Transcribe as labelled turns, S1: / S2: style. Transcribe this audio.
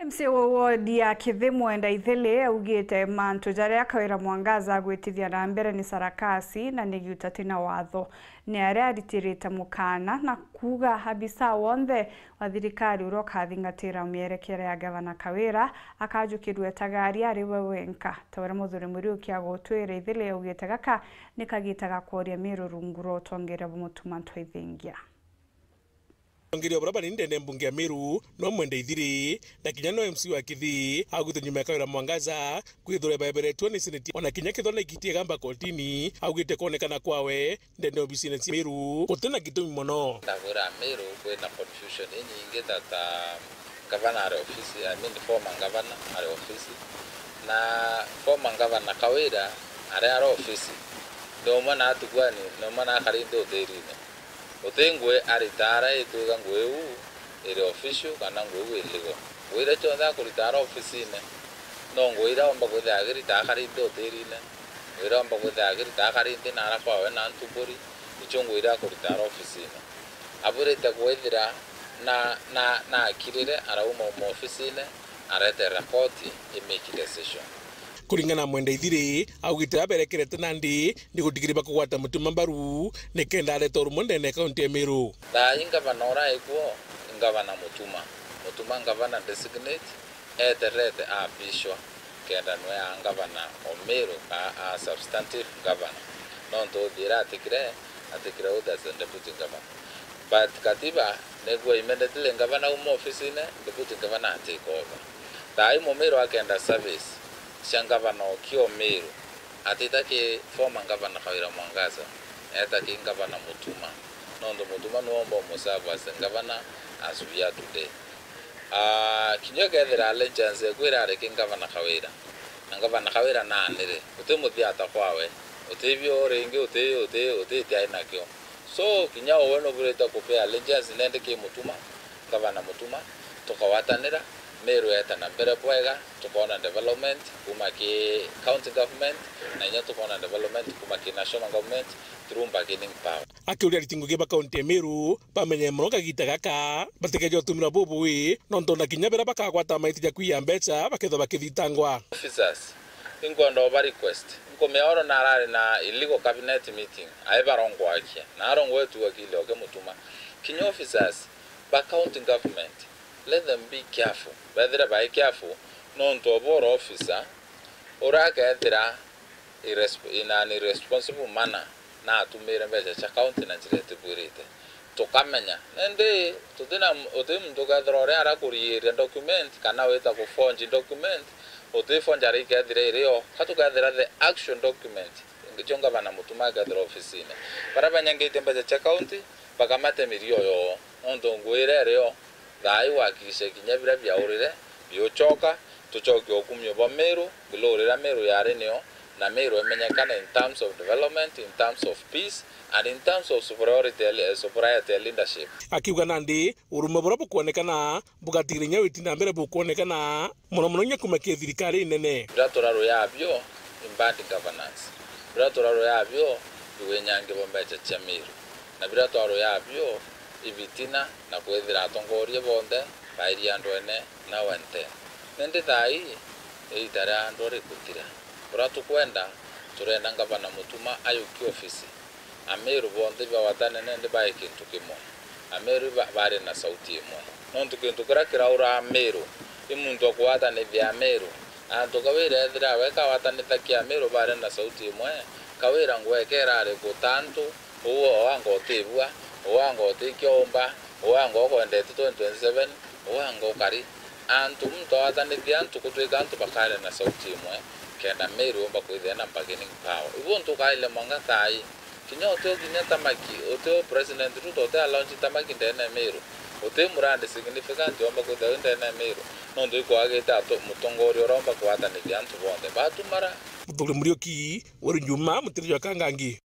S1: MCO wodi ya Kithimo Ndaithele augite mantu jaria kawira Mwangaza gwitithia na mbere ni sarakasi na nigiuta tina watho ni aria aritirite mukana na kuga habisa wonthe wa thirikari uroka thingatira mierekere ya gavana Kawira akajukirwe tagari ari we wenka tawira muthuri muriukia gutwira Ithele augite gaka nikagitaga kwaria mirurungu rotongera bumutuma ntwithingia
S2: Ngiri obra bani ndene mbunge ya Meru no mwende Ithiri na kinya no MC wa Kithi augite nyuma ya Kawira Mwangaza kwithura bayabere 20 seneti ona kinya kithona ikitie gamba kotini augite konekana kwawe ndene obisine Meru gutena gitumi mono
S3: ndagura Meru kwena confusion nyingi tata governor office former governor are office na former governor Kawira are office ndo mwana atugwani no mwana akarindo derine Utengwe aritara etuga ngweu ere official kana ngweu eligo wira chonda kuritara office no ngwira omba kwithagiri takari ndoterine wira omba kwithagiri takari ntinara kwawe na ntuburi icho ngwira kuritara office aburete kwithira na akirire arauma mu office arete report make decision
S2: kuringana mwende Ithiri augite aberekerete nandi ni gutigiri bakugwata mutuma mbaru ne kenda ale toru monde ne county ya Meru
S3: da ingavana ora ekuo ingavana mutuma ngavana designate eterete a bishwa kenda no ya ngavana o Meru a substantive governor non to dira atikire oda as deputy governor but katiba nego immediately ngavana office ne deputy governor take over da imo Meru akenda service Shangavana okio Meru atitake former governor Kawira Mwangaza atake governor Mutuma nondo Mutuma nuomba musabu as governor as we are today kinyoga thera allegiance kwira areke governor Kawira na governor Kawira na anire utemuthi atakwawe utebyo renge ute tiaina kyo so kinyawo wono bureta kupea allegiance nende ke Mutuma governor Mutuma tukawatanira Meru eta na mbere bwega tukona development kuma ki county government na nya tukona development kuma ki national government through bargaining power
S2: akiuria ritinguge ba county ya Meru bamenye muroka gita gaka batekejo tumira bubui nonto na kinya bera bakagwata maiti ya kuya mbecha baketho bakithitangwa
S3: officers ingondo ba request ngo meoro na arare na illegal cabinet meeting aibarongo akia na arongo wetu wakile oke Mutuma kinya officers ba county government let them be careful. Whether by careful, non to board officer or I get in an irresponsible manner na to make a message accounting and to kamenya. And they to them together or a courier and document can now wait for forging document or they forge a gather how to gather the action document in the Jongavana Mutuma gather office. But I can get them by the county, Bagamate Mirio on the Guerrero. Dai wakishe kinyabira bya urire byochoka tuchoke okumyo ba Meru bilorira Meru yareneo na Meru emenyekana in terms of development, in terms of peace and in terms of superiority leadership
S2: akiuga nandi urume burabu kuonekana bugatirinya witina mbere bukuonekana muno nya kumakia thirikari nene
S3: bratoraro yabyo in bad governance bratoraro yabyo biwenyange bombeche cha Meru na bratoraro yabyo ibitina na kwethira atongorie bonde bairi andwene na wente nende thai eitara andore kutira ora tukwenda turenda ngavana Mutuma ayuki office Ameru bonde bawatane nende baike ntukimo Ameru bare na sauti imwe nontu kintu kirakira ura Ameru imuntu akwata ne vya Meru antokawira ethira weka watane takia Ameru bare na sauti imwe Kawira ngwekera ari gutantu uwo wango tibwa owango tikiomba owango kwendete 2027 owango kari antu mto atanithia antu kutwika antu bakare na sauti imwe kenda Meru omba kwithia na bargaining power ubuntu kaile monga tai kinyo to kinya tamaki oto president Ruto te launch tamaki ndene Meru ote murande significant omba kwithia ndene Meru nondo iko ageta to mutongori oromba kwatanithia antu bonde batumara
S2: Muthuri Muriuki uri nyuma mutirijo kangangi